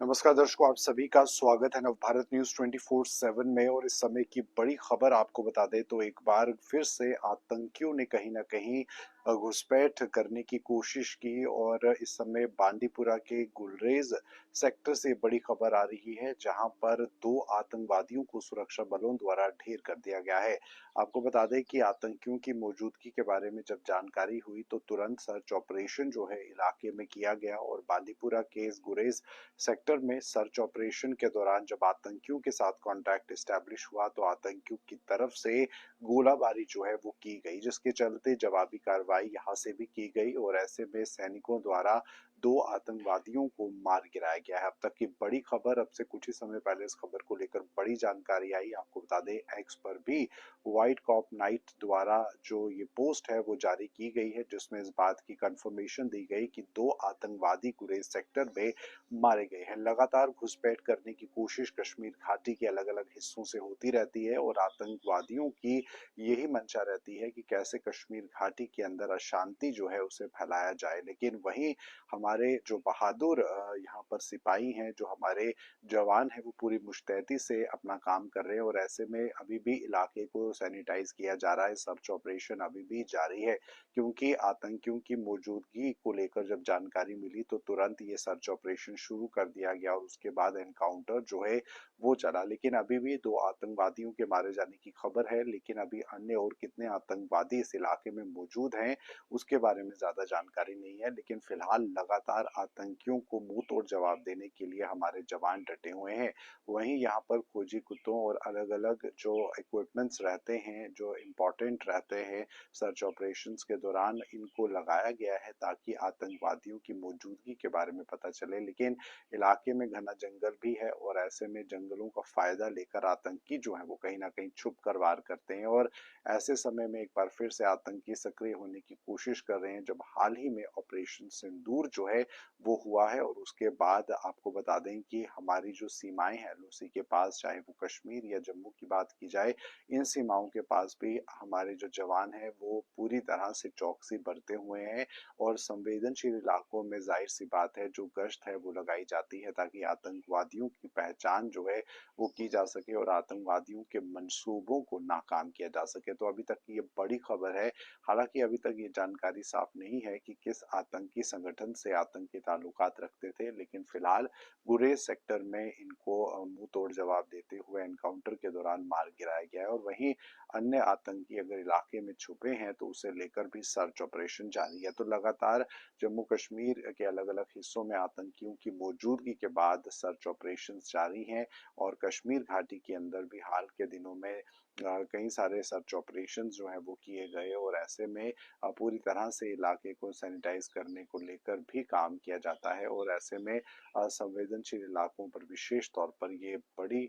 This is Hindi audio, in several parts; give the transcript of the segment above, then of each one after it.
नमस्कार दर्शकों, आप सभी का स्वागत है नवभारत न्यूज 24/7 में। और इस समय की बड़ी खबर आपको बता दें तो एक बार फिर से आतंकियों ने कहीं ना कहीं घुसपैठ करने की कोशिश की। और इस समय बांदीपुरा के गुलरेज सेक्टर से बड़ी खबर आ रही है, जहां पर दो आतंकवादियों को सुरक्षा बलों द्वारा ढेर कर दिया गया है। आपको बता दें कि आतंकियों की मौजूदगी के बारे में जब जानकारी हुई तो तुरंत सर्च ऑपरेशन जो है इलाके में किया गया। और बांदीपुरा के इस गुरेज सेक्टर में सर्च ऑपरेशन के दौरान जब आतंकियों के साथ कांटेक्ट स्टैब्लिश हुआ तो आतंकियों की तरफ से गोलाबारी जो है वो की गई, जिसके चलते जवाबी कार्रवाई यहां से भी की गई। और ऐसे में सैनिकों द्वारा दो आतंकवादियों को मार गिराया गया है। अब तक की बड़ी खबर, अब से कुछ ही समय पहले इस खबर को लेकर बड़ी जानकारी आई। आपको बता दें एक्स पर भी व्हाइट कॉप नाइट द्वारा जो ये पोस्ट है वो जारी की गई है, जिसमें इस बात की कंफर्मेशन दी गई कि दो आतंकवादी गुरेज सेक्टर में मारे गए हैं। लगातार घुसपैठ करने की कोशिश कश्मीर घाटी के अलग अलग हिस्सों से होती रहती है और आतंकवादियों की यही मंशा रहती है कि कैसे कश्मीर घाटी के अंदर अशांति जो है उसे फैलाया जाए। लेकिन वहीं हमारे जो बहादुर यहाँ पर सिपाही हैं, जो हमारे जवान हैं, वो पूरी मुस्तैदी से अपना काम कर रहे हैं। और ऐसे में अभी भी इलाके को सैनिटाइज किया जा रहा है, सर्च ऑपरेशन अभी भी जारी है। क्योंकि आतंकियों की मौजूदगी को लेकर जब जानकारी मिली तो तुरंत ये सर्च ऑपरेशन शुरू कर दिया गया और उसके बाद एनकाउंटर जो है वो चला। लेकिन अभी भी दो आतंकवादियों के मारे जाने की खबर है, लेकिन अभी अन्य और कितने आतंकवादी इस इलाके में मौजूद हैं उसके बारे में ज्यादा जानकारी नहीं है। लेकिन फिलहाल लगातार आतंकियों को मुंह तोड़ जवाब देने के लिए हमारे जवान डटे हुए हैं। वहीं यहाँ पर खोजी कुत्तों और अलग अलग जो इक्विपमेंट्स रहते हैं, जो इम्पोर्टेंट रहते हैं सर्च ऑपरेशंस के दौरान, इनको लगाया गया है ताकि आतंकवादियों की मौजूदगी के बारे में पता चले। लेकिन इलाके में घना जंगल भी है और ऐसे में जंगलों का फायदा लेकर आतंकी जो है वो कहीं ना कहीं छुप कर वार करते हैं। और ऐसे समय में एक बार फिर से आतंकी सक्रिय होने की कोशिश कर रहे हैं, जब हाल ही में ऑपरेशन सिंदूर जो है वो हुआ है। और उसके बाद आपको बता दें कि हमारी जो सीमाएं हैं एलओसी के पास, चाहे वो कश्मीर या जम्मू की बात की जाए, इन सीमाओं के पास भी हमारे जो जवान हैं वो पूरी तरह से चौकसी बरते हुए हैं। और संवेदनशील इलाकों में जाहिर सी बात है जो गश्त है वो लगाई जाती है ताकि आतंकवादियों की पहचान जो है वो की जा सके और आतंकवादियों के मंसूबों को नाकाम किया जा सके। तो अभी तक ये बड़ी खबर है। हालांकि अभी तक ये जानकारी साफ नहीं है कि किस आतंकी संगठन से आतंकी ताल्लुकात रखते थे, लेकिन फिलहाल गुरेज सेक्टर में इनको मुंह तोड़ जवाब देते हुए एनकाउंटर के दौरान मार गिराया गया है। और वहीं अन्य आतंकी अगर इलाके में छुपे हैं तो उसे लेकर भी सर्च ऑपरेशन जारी है। तो लगातार जम्मू कश्मीर के अलग अलग हिस्सों में आतंकियों की मौजूदगी के बाद सर्च ऑपरेशन जारी हैं। और कश्मीर घाटी के अंदर भी हाल के दिनों में कई सारे सर्च ऑपरेशन जो है वो किए गए। और ऐसे में पूरी तरह से इलाके को सैनिटाइज करने को लेकर भी काम किया जाता है। और ऐसे में संवेदनशील इलाकों पर विशेष तौर पर ये बड़ी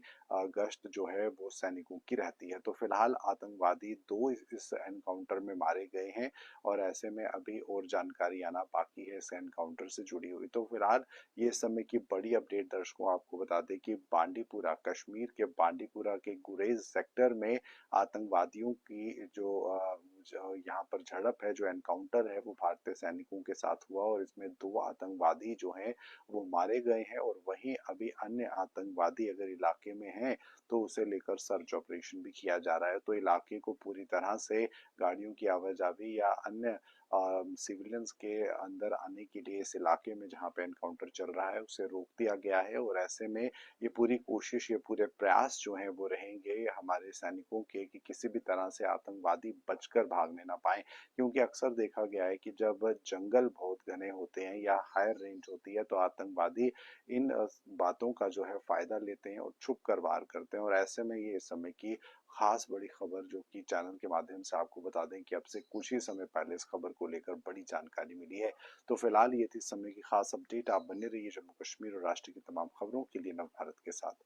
गश्त जो है वो सैनिकों की रहती है। तो फिलहाल आतंकवादी दो इस एनकाउंटर में मारे गए हैं और ऐसे में अभी और जानकारी आना बाकी है इस एनकाउंटर से जुड़ी हुई। तो फिलहाल ये समय की बड़ी अपडेट दर्शकों आपको बता दें कि बांदीपुरा, कश्मीर के बांदीपुरा के गुरेज सेक्टर में आतंकवादियों की जो यहाँ पर झड़प है, जो एनकाउंटर है वो भारतीय सैनिकों के साथ हुआ और इसमें दो आतंकवादी जो हैं वो मारे गए हैं। और वहीं अभी अन्य आतंकवादी अगर इलाके में हैं तो उसे लेकर सर्च ऑपरेशन भी किया जा रहा है। तो इलाके को पूरी तरह से गाड़ियों की आवाजाही या अन्य सिविलियंस के अंदर आने के लिए इस इलाके में जहाँ पे एनकाउंटर चल रहा है उसे रोक दिया गया है। और ऐसे में ये पूरी कोशिश, ये पूरे प्रयास जो हैं वो रहेंगे हमारे सैनिकों के कि किसी भी तरह से आतंकवादी बचकर भागने ना पाए। क्योंकि अक्सर देखा गया है कि जब जंगल बहुत घने होते हैं या हायर रेंज होती है तो आतंकवादी इन बातों का जो है फायदा लेते हैं और छुप कर वार करते हैं। और ऐसे में ये इस समय की खास बड़ी खबर जो कि चैनल के माध्यम से आपको बता दें कि अब से कुछ ही समय पहले इस खबर को लेकर बड़ी जानकारी मिली है। तो फिलहाल ये थी इस समय की खास अपडेट। आप बने रहिए जम्मू कश्मीर और राष्ट्र की तमाम खबरों के लिए नवभारत के साथ।